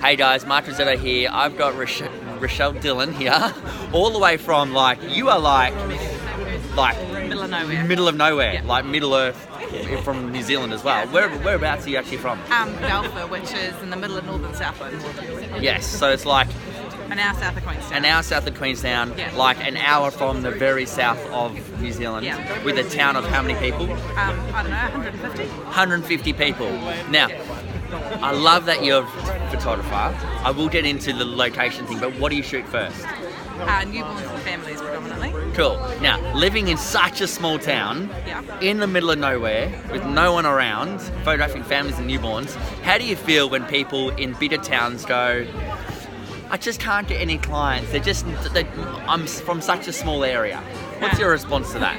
Hey guys, Mark Rossetto here. I've got Rochelle Dillon here, all the way from you are like Middle of nowhere. Middle of nowhere, Yeah. like Middle Earth, from New Zealand as well. Yeah. Whereabouts are you actually from? Balfour, which is in the middle of northern Southland. Yes, so it's like An hour south of Queenstown. an hour south of Queenstown, Yeah. like an hour from the very south of New Zealand, Yeah. with a town of how many people? I don't know, 150? 150 people. Now, I love that you're a photographer. I will get into the location thing, but what do you shoot first? Newborns and families predominantly. Cool. Now, living in such a small town, Yeah. in the middle of nowhere, with no one around, photographing families and newborns, how do you feel when people in bigger towns go, I just can't get any clients, I'm from such a small area? What's your response to that?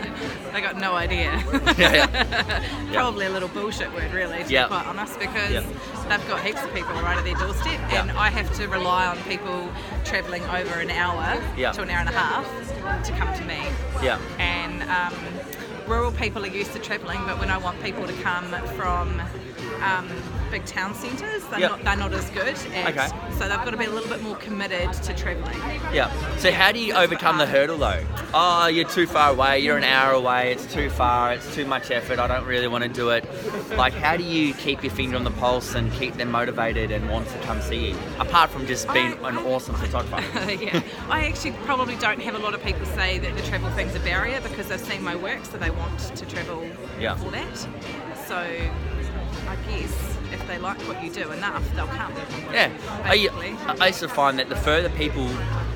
They got no idea. Yeah. Probably a little bullshit word, really, to Yeah. be quite honest, because Yeah. they've got heaps of people right at their doorstep, and Yeah. I have to rely on people travelling over an hour Yeah. to an hour and a half to come to me. Yeah. And rural people are used to travelling, but when I want people to come from big town centres, they're not as good. Okay. So they've got to be a little bit more committed to travelling. Yeah. So how do you overcome the hurdle though? Oh, you're too far away, you're an hour away, it's too far, it's too much effort, I don't really want to do it. Like, how do you keep your finger on the pulse and keep them motivated and want to come see you? Apart from just being an awesome photographer. Yeah, I actually probably don't have a lot of people say that the travel thing's a barrier because they've seen my work, so they want to travel Yeah. for that. So I guess if they like what you do enough, they'll come. Yeah. Basically. I used to find that the further people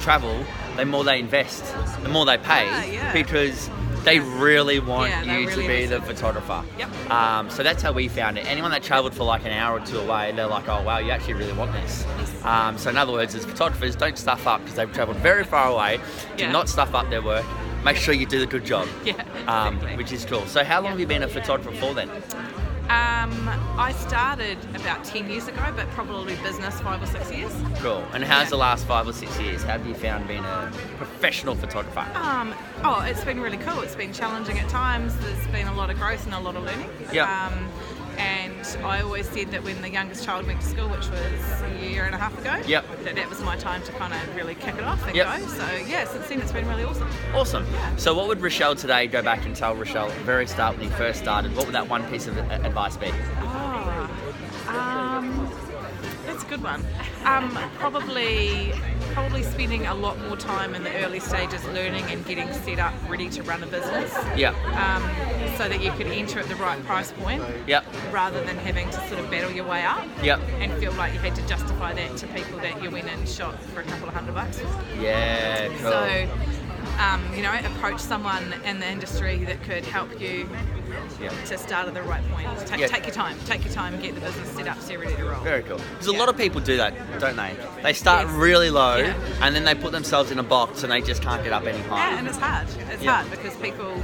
travel, the more they invest, the more they pay, Yeah. because they really want Yeah, they you really to be the listen. photographer. Yep. So that's how we found it. Anyone that travelled for like an hour or two away, they're like, oh wow, you actually really want this. So in other words, as photographers, don't stuff up because they've travelled very far away. Do Yeah. not stuff up their work. Make sure you do a good job. Yeah, exactly. Which is cool. So how long have you been a photographer for then? I started about 10 years ago, but probably business 5 or 6 years. Cool. And how's Yeah. the last 5 or 6 years? How have you found being a professional photographer? It's been really cool. It's been challenging at times. There's been a lot of growth and a lot of learning. Yeah. And I always said that when the youngest child went to school, which was a year and a half ago, Yep. that was my time to kind of really kick it off and Yep. go. So yeah, since then it's been really awesome. Awesome. So what would Rochelle today go back and tell Rochelle at the very start when he first started? What would that one piece of advice be? That's a good one. Probably spending a lot more time in the early stages learning and getting set up ready to run a business. Yeah. So that you could enter at the right price point. Yep. Rather than having to sort of battle your way up. Yep. And feel like you had to justify that to people that you went and shot for a couple of $100. Yeah, cool. So, approach someone in the industry that could help you to start at the right point. Take your time. Take your time and get the business set up so you're ready to roll. Very cool. Because a lot of people do that, don't they? They start really low, and then they put themselves in a box and they just can't get up any higher. Yeah, and it's hard. It's hard because people,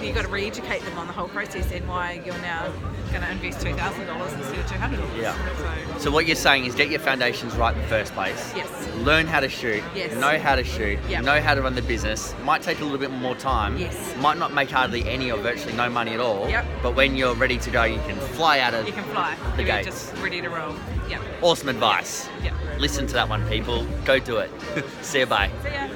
you've got to re-educate them on the whole process and why you're now going to invest $2,000 instead of $200. Yeah. So what you're saying is get your foundations right in the first place. Yes. Learn how to shoot. Yes. Know how to shoot. Yep. Know how to run the business. Might take a little bit more time. Yes. Might not make hardly any or virtually no money at all. Yep. But when you're ready to go, you can fly out of You can fly. the You're gates. just ready to roll. Yep. Awesome advice. Yep. Listen to that one, people. Go do it. See you, bye. See ya.